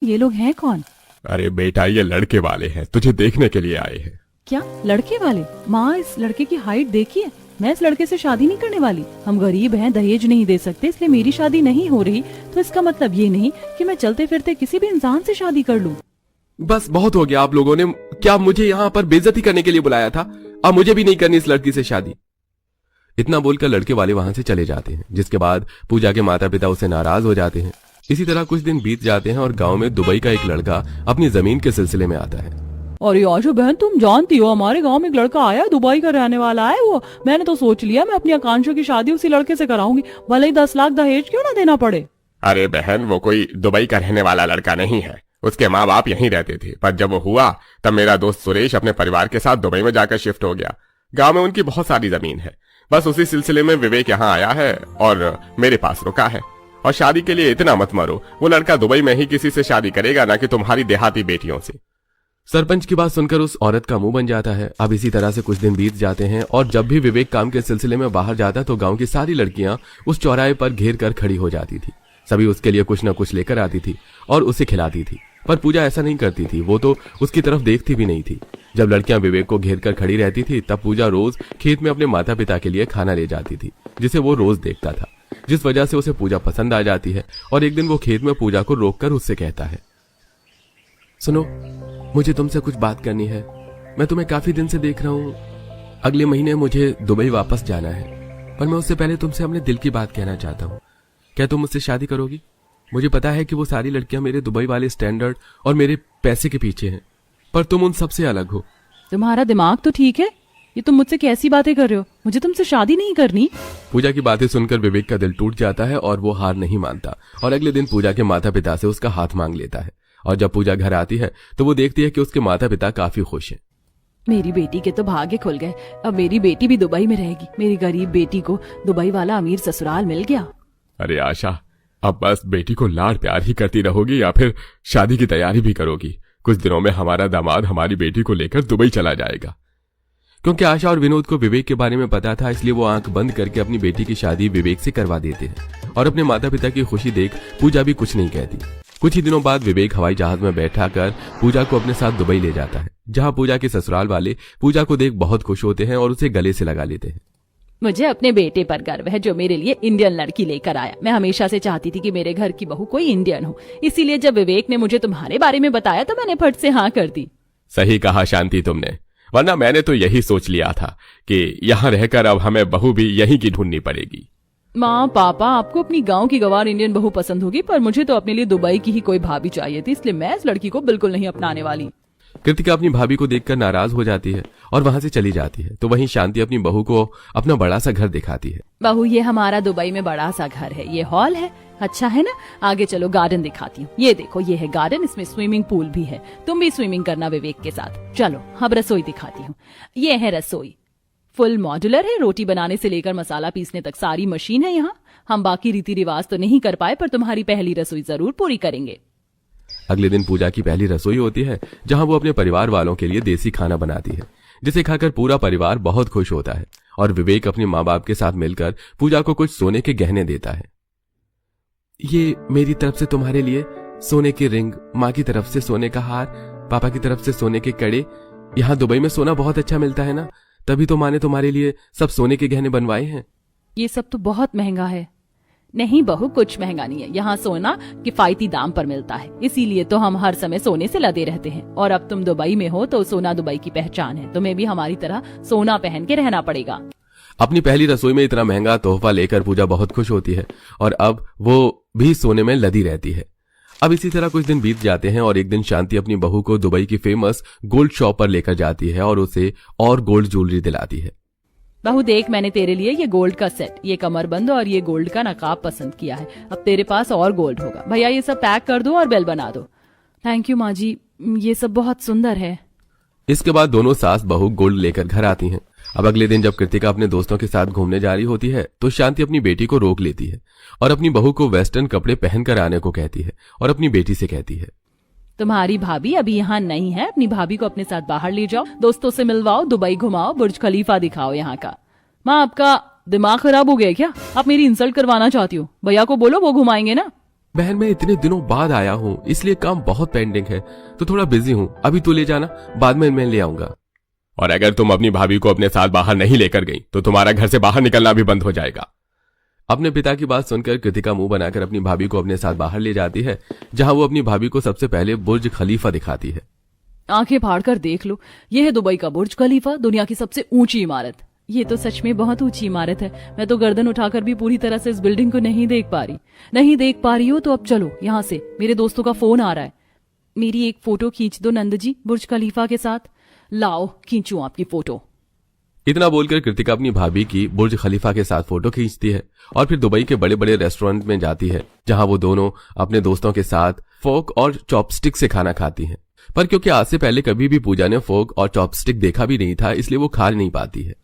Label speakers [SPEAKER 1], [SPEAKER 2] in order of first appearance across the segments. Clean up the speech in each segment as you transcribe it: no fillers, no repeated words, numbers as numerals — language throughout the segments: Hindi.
[SPEAKER 1] ये लोग हैं कौन?
[SPEAKER 2] अरे बेटा, ये लड़के वाले हैं, तुझे देखने के लिए आए हैं।
[SPEAKER 1] क्या लड़के वाले? माँ, इस लड़के की हाइट देखिए। मैं इस लड़के से शादी नहीं करने वाली। हम गरीब हैं, दहेज नहीं दे सकते, इसलिए मेरी शादी नहीं हो रही। तो इसका मतलब ये नहीं कि मैं चलते फिरते किसी भी इंसान से शादी कर लूं।
[SPEAKER 2] बस बहुत हो गया आप लोगों ने। क्या मुझे यहाँ पर बेइज्जती करने के लिए बुलाया था? अब मुझे भी नहीं करनी इस लड़की से शादी। इतना बोलकर लड़के वाले वहां से चले जाते हैं, जिसके बाद पूजा के माता पिता उससे नाराज हो जाते हैं। इसी तरह कुछ दिन बीत जाते हैं और गांव में दुबई का एक लड़का अपनी जमीन के सिलसिले में आता है।
[SPEAKER 1] अरे आशा बहन, तुम जानती हो हमारे गांव में एक लड़का आया, दुबई का रहने वाला है वो। मैंने तो सोच लिया मैं अपनी आकांक्षा की शादी उसी लड़के से कराऊंगी, भले ही 10 लाख दहेज क्यों ना देना पड़े।
[SPEAKER 2] अरे बहन, वो कोई दुबई का रहने वाला लड़का नहीं है। उसके माँ बाप यहीं रहते थे, पर जब वो हुआ तब मेरा दोस्त सुरेश अपने परिवार के साथ दुबई में जाकर शिफ्ट हो गया। गांव में उनकी बहुत सारी जमीन है। बस उसी सिलसिले में विवेक यहाँ आया है और मेरे पास रुका है। और शादी के लिए इतना मत मरो, वो लड़का दुबई में ही किसी से शादी करेगा, ना कि तुम्हारी देहाती बेटियों से। सरपंच की बात सुनकर उस औरत का मुंह बन जाता है। अब इसी तरह से कुछ दिन बीत जाते हैं और जब भी विवेक काम के सिलसिले में बाहर जाता तो गांव की सारी लड़कियां उस चौराहे पर घेर कर खड़ी हो जाती थी। सभी उसके लिए कुछ न कुछ लेकर आती थी और उसे खिलाती थी, पर पूजा ऐसा नहीं करती थी। वो तो उसकी तरफ देखती भी नहीं थी। जब लड़कियां विवेक को घेर कर खड़ी रहती थी तब पूजा रोज खेत में अपने माता पिता के लिए खाना ले जाती थी, जिसे वो रोज देखता था, जिस वजह से उसे पूजा पसंद आ जाती है। और एक दिन वो खेत में पूजा को रोककर उससे कहता है, सुनो, मुझे तुमसे कुछ बात करनी है। मैं तुम्हें काफी दिन से देख रहा हूँ। अगले महीने मुझे दुबई वापस जाना है, पर मैं उससे पहले तुमसे अपने दिल की बात कहना चाहता हूँ। क्या तुम मुझसे शादी करोगी? मुझे पता है कि वो सारी लड़कियां मेरे दुबई वाले स्टैंडर्ड और मेरे पैसे के पीछे हैं, पर तुम उन सबसे अलग हो।
[SPEAKER 1] तुम्हारा दिमाग तो ठीक है? ये तुम मुझसे कैसी बातें कर रहे हो? मुझे तुमसे शादी नहीं करनी।
[SPEAKER 2] पूजा की बातें सुनकर विवेक का दिल टूट जाता है और वो हार नहीं मानता और अगले दिन पूजा के माता पिता से उसका हाथ मांग लेता है। और जब पूजा घर आती है तो वो देखती है कि उसके माता पिता काफी खुश हैं।
[SPEAKER 1] मेरी बेटी के तो भाग्य खुल गए। अब मेरी बेटी भी दुबई में रहेगी। मेरी गरीब बेटी को दुबई वाला अमीर ससुराल मिल गया।
[SPEAKER 2] अरे आशा, अब बस बेटी को लाड प्यार ही करती रहोगी या फिर शादी की तैयारी भी करोगी? कुछ दिनों में हमारा दामाद हमारी बेटी को लेकर दुबई चला जाएगा। क्योंकि आशा और विनोद को विवेक के बारे में पता था, इसलिए वो आंख बंद करके अपनी बेटी की शादी विवेक से करवा देते हैं। और अपने माता पिता की खुशी देख पूजा भी कुछ नहीं कहती। कुछ ही दिनों बाद विवेक हवाई जहाज में बैठा कर पूजा को अपने साथ दुबई ले जाता है, जहां पूजा के ससुराल वाले पूजा को देख बहुत खुश होते हैं और उसे गले से लगा लेते हैं।
[SPEAKER 1] मुझे अपने बेटे पर गर्व है जो मेरे लिए इंडियन लड़की लेकर आया। मैं हमेशा से चाहती थी कि मेरे घर की बहू कोई इंडियन हो, इसीलिए जब विवेक ने मुझे तुम्हारे बारे में बताया तो मैंने फट से हाँ कर दी।
[SPEAKER 2] सही कहा शांति तुमने, वरना मैंने तो यही सोच लिया था कि यहाँ रहकर अब हमें बहू भी यहीं की ढूंढनी पड़ेगी।
[SPEAKER 1] माँ पापा, आपको अपनी गांव की गवार इंडियन बहू पसंद होगी, पर मुझे तो अपने लिए दुबई की ही कोई भाभी चाहिए थी, इसलिए मैं इस लड़की को बिल्कुल नहीं अपनाने वाली।
[SPEAKER 2] कृतिका अपनी भाभी को देखकर नाराज हो जाती है और वहां से चली जाती है। तो वहीं शांति अपनी बहू को अपना बड़ा सा घर दिखाती है।
[SPEAKER 1] बहू, ये हमारा दुबई में बड़ा सा घर है, ये हॉल है, अच्छा है ना? आगे चलो, गार्डन दिखाती हूँ। ये देखो, ये है गार्डन, इसमें स्विमिंग पूल भी है। तुम भी स्विमिंग करना विवेक के साथ। चलो अब रसोई दिखाती हूँ। ये है रसोई, फुल मॉड्यूलर है। रोटी बनाने से लेकर मसाला पीसने तक सारी मशीन है यहाँ। हम बाकी रीति रिवाज तो नहीं कर पाए, पर तुम्हारी पहली रसोई जरूर पूरी करेंगे।
[SPEAKER 2] अगले दिन पूजा की पहली रसोई होती है, जहां वो अपने परिवार वालों के लिए देसी खाना बनाती है, जिसे खाकर पूरा परिवार बहुत खुश होता है। और विवेक अपने माँ बाप के साथ मिलकर पूजा को कुछ सोने के गहने देता है। ये मेरी तरफ से तुम्हारे लिए सोने की रिंग, माँ की तरफ से सोने का हार, पापा की तरफ से सोने के कड़े। यहाँ दुबई में सोना बहुत अच्छा मिलता है ना, तभी तो माँ ने तुम्हारे लिए सब सोने के गहने बनवाए हैं।
[SPEAKER 1] ये सब तो बहुत महंगा है। नहीं बहू, कुछ महंगा नहीं है। यहाँ सोना किफायती दाम पर मिलता है, इसीलिए तो हम हर समय सोने से लदे रहते हैं। और अब तुम दुबई में हो तो सोना दुबई की पहचान है। तुम्हें भी हमारी तरह सोना पहन के रहना पड़ेगा।
[SPEAKER 2] अपनी पहली रसोई में इतना महंगा तोहफा लेकर पूजा बहुत खुश होती है और अब वो भी सोने में लदी रहती है। अब इसी तरह कुछ दिन बीत जाते हैं और एक दिन शांति अपनी बहू को दुबई की फेमस गोल्ड शॉप पर लेकर जाती है और उसे और गोल्ड ज्वेलरी दिलाती है।
[SPEAKER 1] बहू देख, मैंने तेरे लिए ये गोल्ड का सेट, ये कमरबंद और ये गोल्ड का नकाब पसंद किया है। अब तेरे पास और गोल्ड होगा। भैया ये सब पैक कर दो और बिल बना दो। थैंक यू माँ जी, ये सब बहुत सुंदर है।
[SPEAKER 2] इसके बाद दोनों सास बहू गोल्ड लेकर घर आती हैं। अब अगले दिन जब कृतिका अपने दोस्तों के साथ घूमने जा रही होती है तो शांति अपनी बेटी को रोक लेती है और अपनी बहू को वेस्टर्न कपड़े पहनकर आने को कहती है और अपनी बेटी से कहती है,
[SPEAKER 1] तुम्हारी भाभी अभी यहाँ नहीं है, अपनी भाभी को अपने साथ बाहर ले जाओ, दोस्तों से मिलवाओ, दुबई घुमाओ, बुर्ज खलीफा दिखाओ यहाँ का। माँ, आपका दिमाग खराब हो गया क्या? आप मेरी इंसल्ट करवाना चाहती हो? भैया को बोलो, वो घुमाएंगे ना।
[SPEAKER 3] बहन मैं इतने दिनों बाद आया हूँ इसलिए काम बहुत पेंडिंग है तो थोड़ा बिजी हूँ, अभी तू ले जाना, बाद में मैं ले आऊंगा।
[SPEAKER 2] और अगर तुम अपनी भाभी को अपने साथ बाहर नहीं लेकर गई तो तुम्हारा घर से बाहर निकलना भी बंद हो जाएगा।
[SPEAKER 3] अपने पिता की बात सुनकर कृतिका मुंह बनाकर अपनी भाभी को अपने साथ बाहर ले जाती है, जहां वो अपनी भाभी को सबसे पहले बुर्ज खलीफा दिखाती है।
[SPEAKER 1] आंखें फाड़ कर देख लो, ये है दुबई का बुर्ज खलीफा, दुनिया की सबसे ऊंची इमारत। ये तो सच में बहुत ऊंची इमारत है। मैं तो गर्दन उठाकर भी पूरी तरह से इस बिल्डिंग को नहीं देख पा रही हो तो अब चलो यहाँ से, मेरे दोस्तों का फोन आ रहा है। मेरी एक फोटो खींच दो नंद जी बुर्ज खलीफा के साथ। लाओ खींचूं आपकी फोटो।
[SPEAKER 3] इतना बोलकर कृतिका अपनी भाभी की बुर्ज खलीफा के साथ फोटो खींचती है और फिर दुबई के बड़े बड़े रेस्टोरेंट में जाती है, जहां वो दोनों अपने दोस्तों के साथ फोक और चॉपस्टिक से खाना खाती हैं। पर क्योंकि आज से पहले कभी भी पूजा ने फोक और चॉपस्टिक देखा भी नहीं था, इसलिए वो खा नहीं पाती है।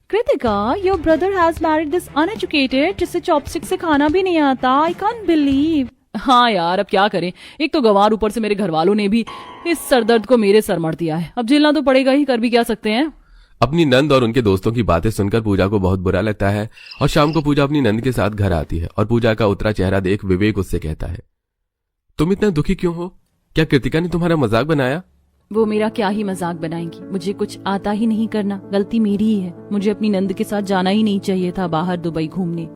[SPEAKER 1] Kritika, your brother has married this uneducated जिससे चॉपस्टिक से खाना भी नहीं आता। I can't believe. हाँ यार, अब क्या करें, एक तो गंवार, ऊपर से मेरे घर वालों ने भी इस सरदर्द को मेरे सर मर दिया है। अब झेलना तो पड़ेगा ही, कर भी क्या सकते हैं।
[SPEAKER 3] अपनी नंद और उनके दोस्तों की बातें सुनकर पूजा को बहुत बुरा लगता है और शाम को पूजा अपनी नंद के साथ घर आती है और पूजा का उतरा चेहरा देख विवेक उससे कहता है, तुम इतना दुखी क्यों हो? क्या कृतिका ने तुम्हारा मजाक बनाया?
[SPEAKER 1] वो मेरा क्या ही मजाक बनाएंगी, मुझे कुछ आता ही नहीं करना, गलती मेरी ही है। मुझे अपनी नंद के साथ जाना ही नहीं चाहिए था बाहर दुबई घूमने।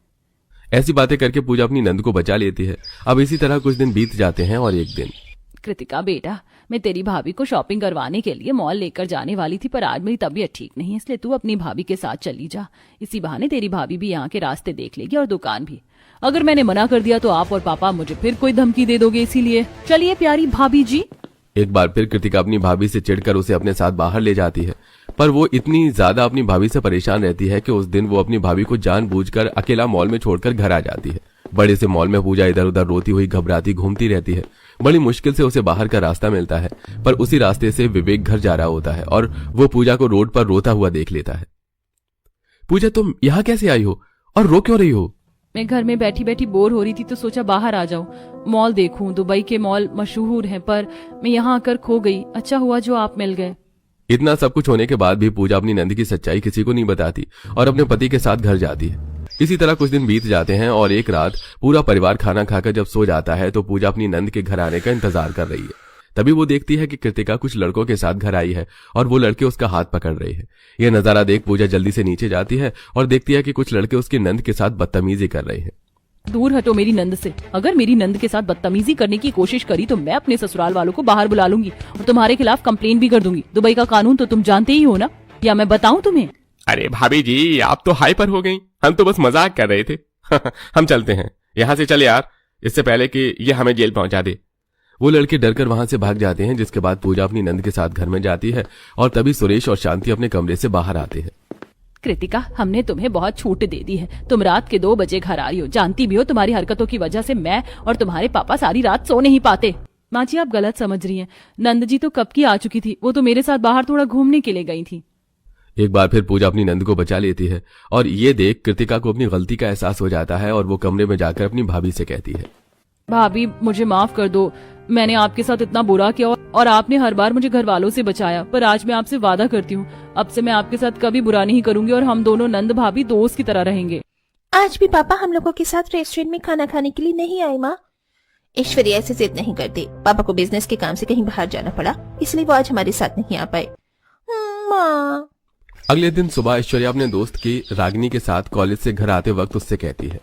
[SPEAKER 3] ऐसी बातें करके पूजा अपनी नंद को बचा लेती है। अब इसी तरह कुछ दिन बीत जाते हैं और एक दिन,
[SPEAKER 1] कृतिका बेटा, मैं तेरी भाभी को शॉपिंग करवाने के लिए मॉल लेकर जाने वाली थी, पर आज मेरी तबीयत ठीक नहीं है, इसलिए तू अपनी भाभी के साथ चली जा। इसी बहाने तेरी भाभी भी यहाँ के रास्ते देख लेगी और दुकान भी। अगर मैंने मना कर दिया तो आप और पापा मुझे फिर कोई धमकी दे दोगे, इसीलिए चलिए प्यारी भाभी जी।
[SPEAKER 3] एक बार फिर कृतिका अपनी भाभी से चिढ़कर उसे अपने साथ बाहर ले जाती है, पर वो इतनी ज्यादा अपनी भाभी से परेशान रहती है कि उस दिन वो अपनी भाभी को जानबूझकर अकेला मॉल में छोड़कर घर आ जाती है। बड़े से मॉल में पूजा इधर उधर रोती हुई घबराती घूमती रहती है। बड़ी मुश्किल से उसे बाहर का रास्ता मिलता है, पर उसी रास्ते से विवेक घर जा रहा होता है और वो पूजा को रोड पर रोता हुआ देख लेता है। पूजा, तुम यहाँ कैसे आई हो और रो क्यों रही हो?
[SPEAKER 1] मैं घर में बैठी बैठी बोर हो रही थी तो सोचा बाहर आ जाऊं, मॉल देखूं। दुबई के मॉल मशहूर हैं, पर मैं यहाँ आकर खो गई। अच्छा हुआ जो आप मिल गए।
[SPEAKER 3] इतना सब कुछ होने के बाद भी पूजा अपनी नंद की सच्चाई किसी को नहीं बताती और अपने पति के साथ घर जाती है। इसी तरह कुछ दिन बीत जाते हैं और एक रात पूरा परिवार खाना खाकर जब सो जाता है तो पूजा अपनी नंद के घर आने का इंतजार कर रही है। तभी वो देखती है कि कृतिका कुछ लड़कों के साथ घर आई है और वो लड़के उसका हाथ पकड़ रहे हैं। यह नजारा देख पूजा जल्दी से नीचे जाती है और देखती है कि कुछ लड़के उसकी नंद के साथ बदतमीजी कर रहे हैं।
[SPEAKER 1] दूर हटो मेरी नंद से। अगर मेरी नंद के साथ बदतमीजी करने की कोशिश करी तो मैं अपने ससुराल वालों को बाहर बुला लूंगी और तुम्हारे खिलाफ कंप्लेन भी कर दूंगी। दुबई का कानून तो तुम जानते ही हो ना, या मैं बताऊं तुम्हें?
[SPEAKER 2] अरे भाभी जी, आप तो हाइपर हो गई, हम तो बस मजाक कर रहे थे। हम चलते हैं यहाँ से, चल यार, इससे पहले कि ये हमें जेल पहुंचा दे।
[SPEAKER 3] वो लड़के डरकर वहां से भाग जाते हैं, जिसके बाद पूजा अपनी नंद के साथ घर में जाती है और तभी सुरेश और शांति अपने कमरे से बाहर आते हैं।
[SPEAKER 1] कृतिका, हमने तुम्हें बहुत छूट दे दी है। तुम रात के 2 बजे घर आ रही हो। जानती भी हो तुम्हारी हरकतों की वजह से मैं और तुम्हारे पापा सारी रात सो नहीं पाते। माँ जी, आप गलत समझ रही हैं। नंद जी तो कब की आ चुकी थी, वो तो मेरे साथ बाहर थोड़ा घूमने के लिए गई थी।
[SPEAKER 3] एक बार फिर पूजा अपनी नंद को बचा लेती है और ये देख कृतिका को अपनी गलती का एहसास हो जाता है और वो कमरे में जाकर अपनी भाभी से कहती है,
[SPEAKER 1] भाभी मुझे माफ कर दो, मैंने आपके साथ इतना बुरा किया और आपने हर बार मुझे घर वालों से बचाया, पर आज मैं आपसे वादा करती हूँ अब से मैं आपके साथ कभी बुरा नहीं करूंगी और हम दोनों नंद भाभी दोस्त की तरह रहेंगे।
[SPEAKER 4] आज भी पापा हम लोगों के साथ रेस्टोरेंट में खाना खाने के लिए नहीं आए माँ। ऐश्वर्या ऐसे जिद नहीं करती, पापा को बिजनेस के काम से कहीं बाहर जाना पड़ा, इसलिए वो आज हमारे साथ नहीं आ पाए। माँ।
[SPEAKER 3] अगले दिन सुबह ऐश्वर्या अपने दोस्त की रागिनी के साथ कॉलेज से घर आते वक्त उससे कहती है,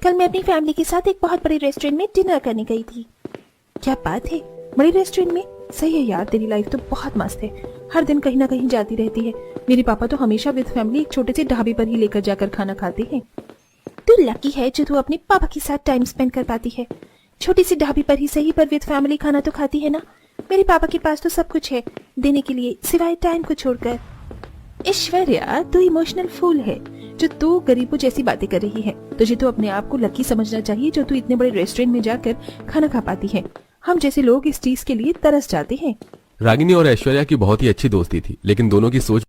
[SPEAKER 4] कल मैं अपनी फैमिली के साथ एक बहुत बड़े रेस्टोरेंट में डिनर करने गई थी। क्या बात है, बड़े रेस्टोरेंट में? सही है यार, तेरी लाइफ तो बहुत मस्त है, हर दिन कहीं ना कहीं जाती रहती है। मेरे पापा तो हमेशा विद फैमिली एक छोटे से ढाबे पर ही लेकर जाकर खाना खाते हैं। तू लकी है जो तू अपने पापा के साथ टाइम स्पेंड कर पाती है। छोटी सी ढाबे पर ही सही, पर विद फैमिली खाना तो खाती है ना। मेरे पापा के पास तो सब कुछ है देने के लिए, सिवाय टाइम को छोड़कर। ऐश्वर्या, तू इमोशनल फूल है जो तू गरीबों जैसी बातें कर रही है। तुझे तो अपने आप को लकी समझना चाहिए जो तू इतने बड़े रेस्टोरेंट में जाकर खाना खा पाती है। हम जैसे लोग इस चीज के लिए तरस जाते हैं।
[SPEAKER 3] रागिनी और ऐश्वर्या की बहुत ही अच्छी दोस्ती थी, लेकिन दोनों की सोच